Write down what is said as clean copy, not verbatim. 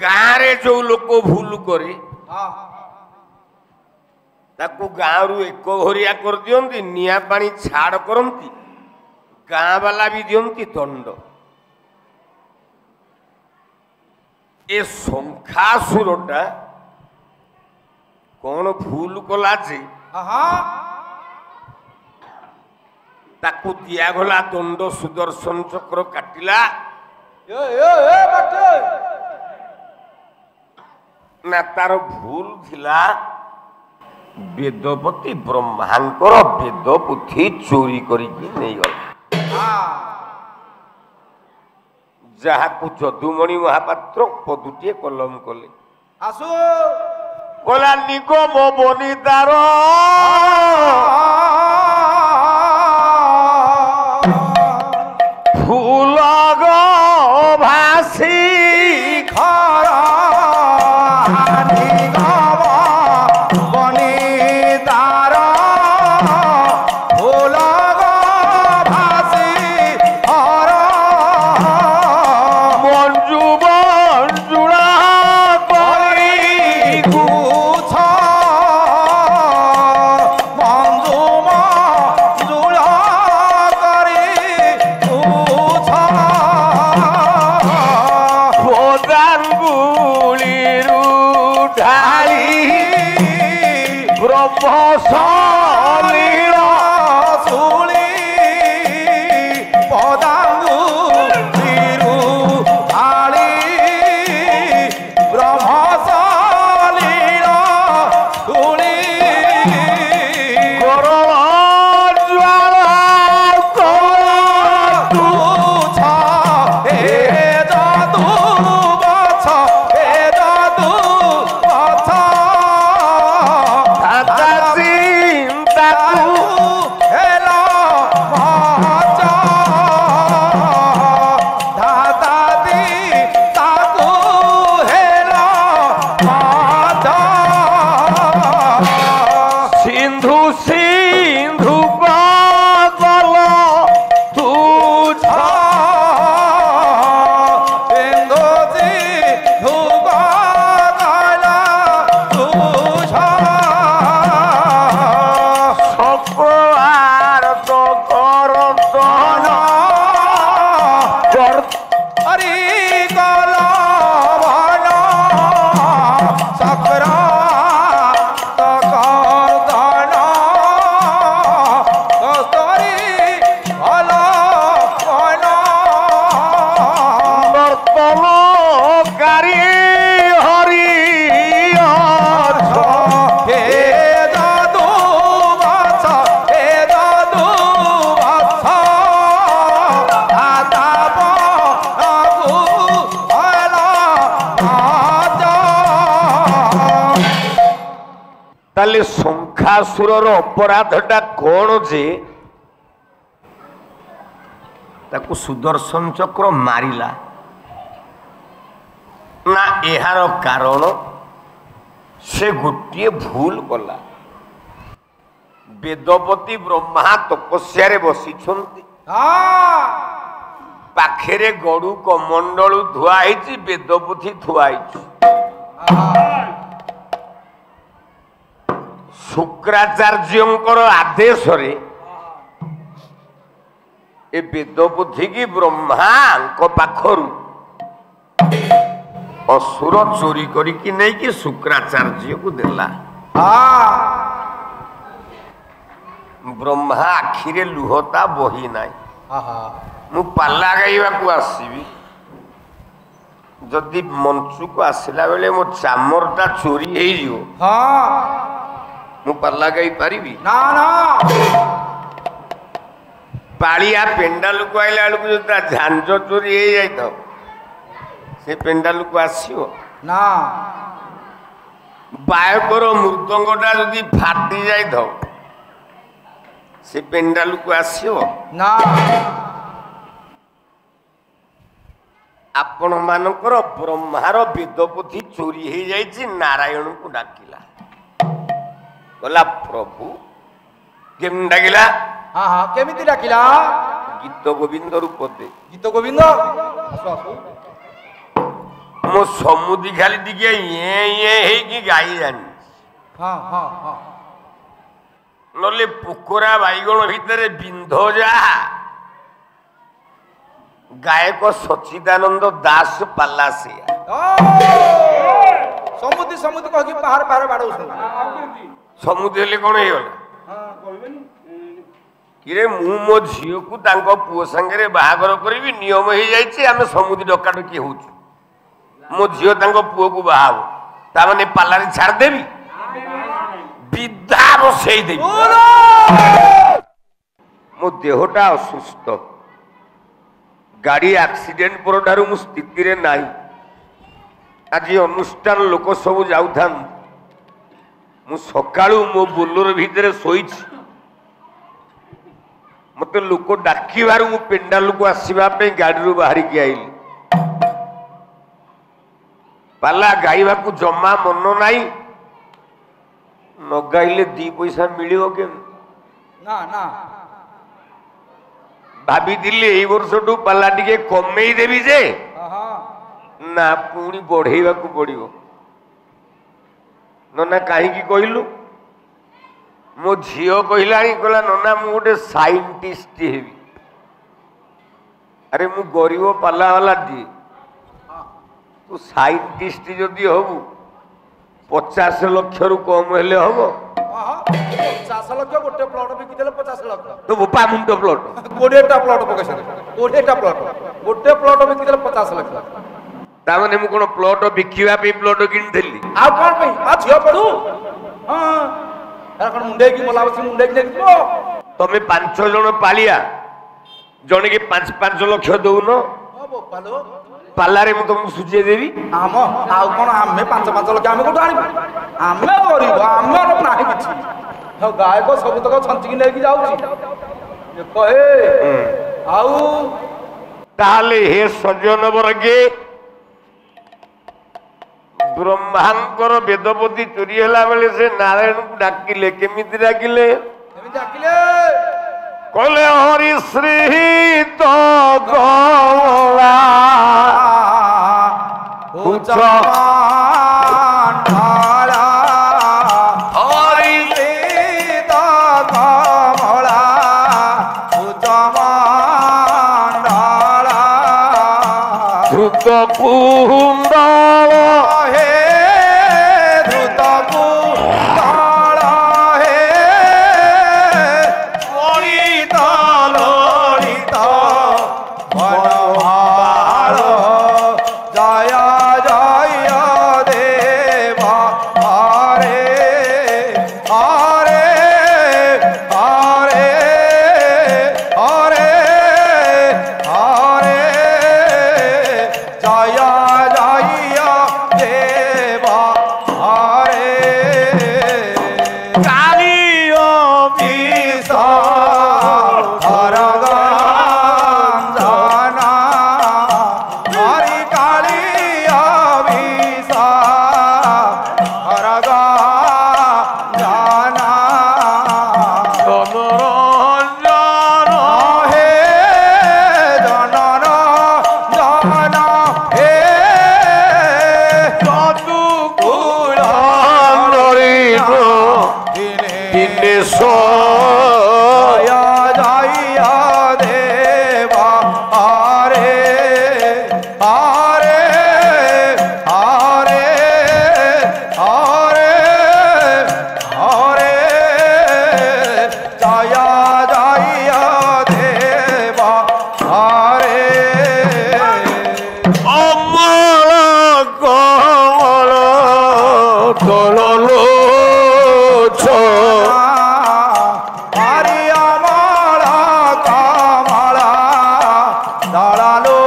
गाँव जो लोक भूल करे ताकू गाँव एक घरिया कर दियंती निया पानी छाड़ करती गाँ वाला भी दियंती दंड ए शंखासुरटा कौन भूल कला जे ताकू दियागला दंड सुदर्शन चक्र काटिला ना तार भूल थिला वेदपति ब्रह्मांकर वेद पुथी चोरी करिकी नहीं गला जहाँ को जदुमणि महापात्र पदुटे कलम कले आसु कला निगम बनिदार फूल गो भासी खरा निगम बनिदार फूल गो भासी खरा मंजू मंजुड़ा करी गुछ मंजू मंजुला करी गुछ गोदांगुलिरू ढाली ब्रह्म सलील सुली पदांगु तिरु आली ब्रह्मशालीन सुली गरल ज्वाला तुछ हे जादू बछ हे जादू बछ धाता चिंताकू हेला माच दादा दी ताकू हेला माच सिंधु सिंधु बादल तुझ इंदोजी धुगा गाला तुझ सकलार तो करतन कर हरि कला भाना सकरा तकर दाना कस्तरी भला भाना नर्तन कारी हरि हे जादू बाछा हे जादू बाछा दादा बाबू भला राजा ताले शंखासुरर अपराधटा कौन जे ताकू सुदर्शन चक्र मारिला ना एहार कारण से गोटे भूल कला वेदपति ब्रह्मा तपस्या बसी पाखेरे गड़ू कमंडलू धुआई वेदपति धुआई शुक्राचार्यंकर आदेश रे ए वेदबुद्धि की ब्रह्मा पाखरु असुर चोरी करिकी नहीं कि शुक्राचार्य को देला ब्रह्मा आखिरे लुहता बही नाई मु पाला गाइबा को आसीबी जदि मंचू को आसिला बेले मो चामरटा चोरी हे जिवो मु पाला गाई पारिबी ना ना पालिया पेंडाल को आइला बेलू जो झांझ चोरी हो जाए तो से पेंडाल को आसियो ना बायकर मृदंगटा जदि फाटी जाए तो से पेंडाल को आसियो ना आपण मानकर ब्रह्मार वेदपोथी चोरी हो जाए नारायण को डाकिला कहला प्रभु केम डाकिला हाँ हाँ केमिति डाकिला गीत गोविंद रूप दे गीत गोविंद आसु आसु मो ମୋ ସମୁଦି ଖାଲି ଟିକେ ଇଏ ଇଏ ହେଇକି ଗାଈ ଜାଣି ହଁ ହଁ ହଁ ନହେଲେ ପୋକରା ବାଇଗଣ ଭିତରେ ବିନ୍ଧ ଯାହା ଗାୟକ ସଚିଦାନନ୍ଦ ଦାସ ପାଲା ସେଇଆ ସମୁଦି ସମୁଦି କହିକି ପାହାର ପାହାର ବାଡଉଛନ୍ତି ସମୁଦି ହେଲେ କଣ ହେଇଗଲା କିରେ ମୁଁ ମୋ ଝିଅକୁ ତାଙ୍କ ପୁଅ ସାଙ୍ଗରେ ବାହାଘର କରିବି ନିୟମ ହେଇଯାଇଛି ଆମେ ସମୁଦି ଡକାଡକି ହଉଛୁ ମୋ ଝିଅ ତାଙ୍କ ପୁଅକୁ ବାହା ହବ ତାମାନେ ପାଲାରେ ଛାଡ଼ିଦେବି ବିଧା ବସେଇଦେବି ମୋ ଦେହଟା ଅସୁସ୍ଥ ଗାଡ଼ି ଆକ୍ସିଡେଣ୍ଟ ପରଠାରୁ ମୁଁ ସ୍ଥିତିରେ ନାହିଁ ଆଜି ଅନୁଷ୍ଠାନ ଲୋକ ସବୁ ଯାଉଥାନ୍ତି ମୁଁ ସକାଳୁ ମୋ ବୋଲେରୋ ଭିତରେ ଶୋଇଛି ମତେ ଲୋକ ଡାକିବାରୁ ମୁଁ ପେଣ୍ଡାଲକୁ ଆସିବା ପାଇଁ ଗାଡ଼ିରୁ ବାହାରିକି ଆଇଲି ପାଲା ଗାଇବାକୁ ଜମା ମନ ନାହିଁ ନ ଗାଇଲେ 2 ପଇସା ମିଳିବ କେମିତି ନା ନା ଭାବିଥିଲି ଏଇ ବର୍ଷଠୁ ପାଲା ଟିକେ କମେଇ ଦେବି ଯେ ନା ପୁଣି ବଢେଇବାକୁ ପଡିବ ନନା କାହିଁକି କହିଲୁ ମୋ ଝିଅ କହିଲାଣି କହିଲା ନନା ମୁଁ ଗୋଟେ ସାଇଣ୍ଟିଷ୍ଟ ହେବି ଆରେ ମୁଁ ଗରିବ ପାଲାବାଲା ଦିଏ ତୁ ସାଇଣ୍ଟିଷ୍ଟ ଯଦି ହବୁ 50 ଲକ୍ଷରୁ କମ ହେଲେ ହବ 50 ଲକ୍ଷ ଗୋଟେ ପ୍ଲଟ ବିକିଦେଲେ 50 ଲକ୍ଷ ତ ବୋପା ମୁଣ୍ଡ ପ୍ଲଟ 20ଟା ପ୍ଲଟ ପକେଇଛନ୍ତି 20ଟା ପ୍ଲଟ ଗୋଟେ ପ୍ଲଟ ବିକିଦେଲେ 50 ଲକ୍ଷ ତାମାନେ ମୁଁ କଣ ପ୍ଲଟ ବିକିବା ପାଇଁ ପ୍ଲଟ କିଣିଥିଲି ଆଉ କଣ ପାଇଁ ଆ ଝିଅ ପଡୁ ହଁ ଏରା କଣ ମୁଣ୍ଡେଇକି ବୋଲା ବସି ମୁଣ୍ଡେଇକି ନେଇଯିବ ତମେ 5 ଜଣ ପାଳିଆ ଜଣେ କି 5 ଲକ୍ଷ ଦଉନ ପାଲାରେ ମୁଁ ତମକୁ ସୁଝେଇ ଦେବି ଆମ ଆଉ କଣ ଆମେ 5 ଲକ୍ଷ ଆମେ କୋଉଠୁ ଆଣିବୁ ଆମେ ଗରିବ ଆମର ନାହିଁ କିଛି ଗାୟକ ସବୁତକ ଛଞ୍ଚିକି ନେଇକି ଯାଉଛି କହେ ଆଉ ତାହେଲେ ହେ ସଜ୍ଜନ ବର୍ଗେ ବ୍ରହ୍ମାଙ୍କର ବେଦପତି ଚୋରି ହେଲା ବେଳେ ସେ ନାରାୟଣକୁ ଡାକିଲେ କେମିତି ଡାକିଲେ କହିଲେ ହରି ଶ୍ରୀ ତ ଗଲା ହରି ଧୃତ କୁଣ୍ଡଳ দাঁড়ালো